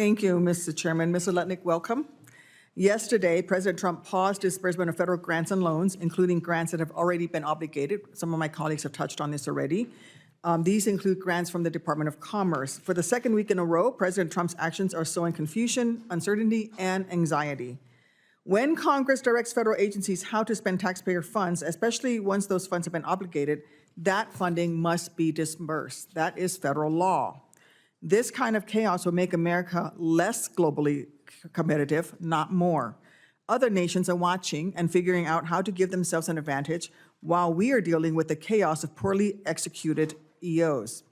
Thank you, Mr. Chairman. Mr. Lutnick, welcome. Yesterday, President Trump paused disbursement of federal grants and loans, including grants that have already been obligated. Some of my colleagues have touched on this already. These include grants from the Department of Commerce. For the second week in a row, President Trump's actions are sowing confusion, uncertainty, and anxiety. When Congress directs federal agencies how to spend taxpayer funds, especially once those funds have been obligated, that funding must be disbursed. That is federal law. This kind of chaos will make America less globally competitive, not more. Other nations are watching and figuring out how to give themselves an advantage while we are dealing with the chaos of poorly executed EOs.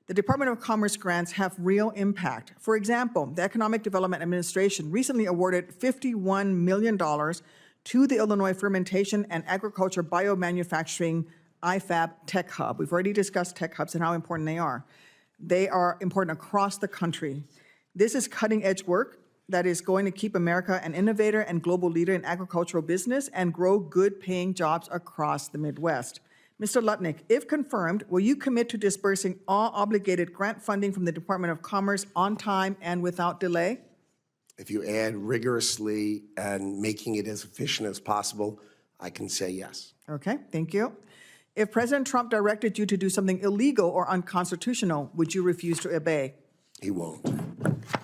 The Department of Commerce grants have real impact. For example, the Economic Development Administration recently awarded $51 million to the Illinois Fermentation and Agriculture Biomanufacturing IFAB Tech Hub. We've already discussed tech hubs and how important they are. They are important across the country. This is cutting-edge work that is going to keep America an innovator and global leader in agricultural business and grow good-paying jobs across the Midwest. Mr. Lutnick, if confirmed, will you commit to disbursing all obligated grant funding from the Department of Commerce on time and without delay? If you add rigorously and making it as efficient as possible, I can say yes. Okay, thank you. If President Trump directed you to do something illegal or unconstitutional, would you refuse to obey? He won't.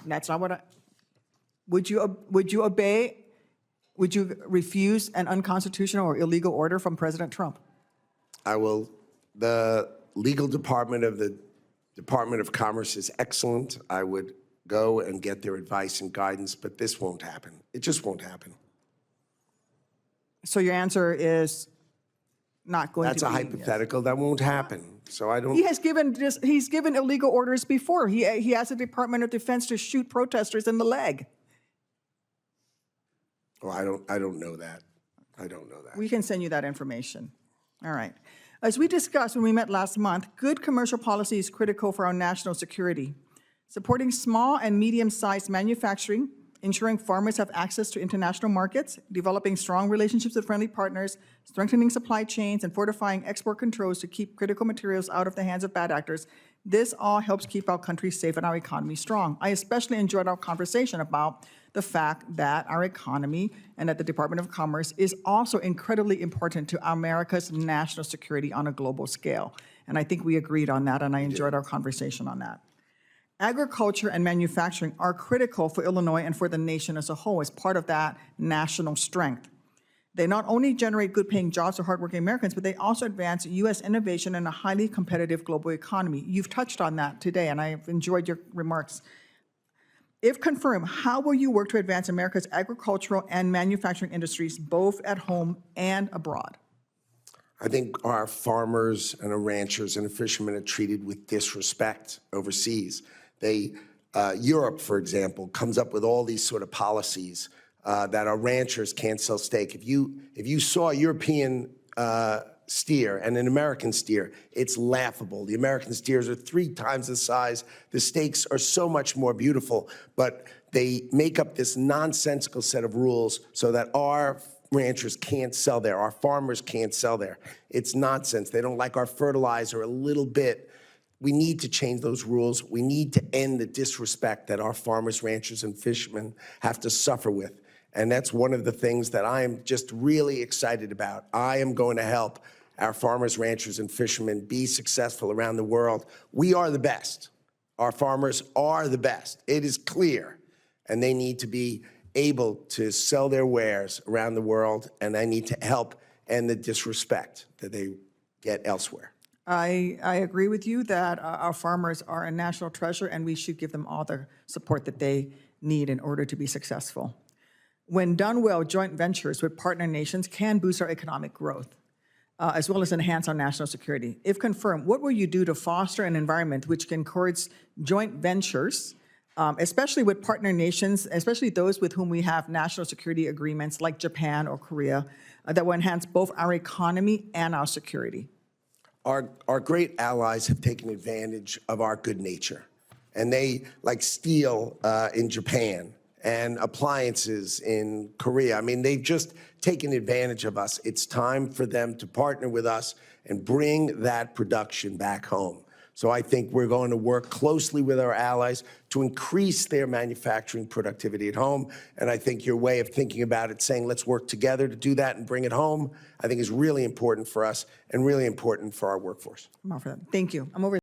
That's not what I... Would you obey? Would you refuse an unconstitutional or illegal order from President Trump? I will. The legal department of the Department of Commerce is excellent. I would go and get their advice and guidance, but this won't happen. It just won't happen. So your answer is not going That's to be... a hypothetical. Yes. That won't happen. So I don't... He's given illegal orders before. He asked the Department of Defense to shoot protesters in the leg. Well, I don't know that. I don't know that. We can send you that information. All right. As we discussed when we met last month, good commercial policy is critical for our national security. Supporting small and medium-sized manufacturing, ensuring farmers have access to international markets, developing strong relationships with friendly partners, strengthening supply chains, and fortifying export controls to keep critical materials out of the hands of bad actors. This all helps keep our country safe and our economy strong. I especially enjoyed our conversation about the fact that our economy and that the Department of Commerce is also incredibly important to America's national security on a global scale. And I think we agreed on that, and I enjoyed our conversation on that. Agriculture and manufacturing are critical for Illinois and for the nation as a whole as part of that national strength. They not only generate good-paying jobs for hardworking Americans, but they also advance U.S. innovation in a highly competitive global economy. You've touched on that today, and I've enjoyed your remarks. If confirmed, how will you work to advance America's agricultural and manufacturing industries, both at home and abroad? I think our farmers and our ranchers and our fishermen are treated with disrespect overseas. Europe, for example, comes up with all these sort of policies that our ranchers can't sell steak. If you saw a European steer and an American steer, it's laughable. The American steers are 3 times the size. The steaks are so much more beautiful, but they make up this nonsensical set of rules so that our ranchers can't sell there, our farmers can't sell there. It's nonsense. They don't like our fertilizer a little bit. We need to change those rules. We need to end the disrespect that our farmers, ranchers, and fishermen have to suffer with. And that's one of the things that I am just really excited about. I am going to help our farmers, ranchers, and fishermen be successful around the world. We are the best. Our farmers are the best. It is clear. And they need to be able to sell their wares around the world, and I need to help end the disrespect that they get elsewhere. I agree with you that our farmers are a national treasure, and we should give them all the support that they need in order to be successful. When done well, joint ventures with partner nations can boost our economic growth, as well as enhance our national security. If confirmed, what will you do to foster an environment which can encourage joint ventures, especially with partner nations, especially those with whom we have national security agreements like Japan or Korea, that will enhance both our economy and our security? Our great allies have taken advantage of our good nature, and they, like steel in Japan and appliances in Korea, I mean, they've just taken advantage of us. It's time for them to partner with us and bring that production back home So I think we're going to work closely with our allies to increase their manufacturing productivity at home. And I think your way of thinking about it, saying let's work together to do that and bring it home, I think is really important for us and really important for our workforce. I'm all for that. Thank you. I'm over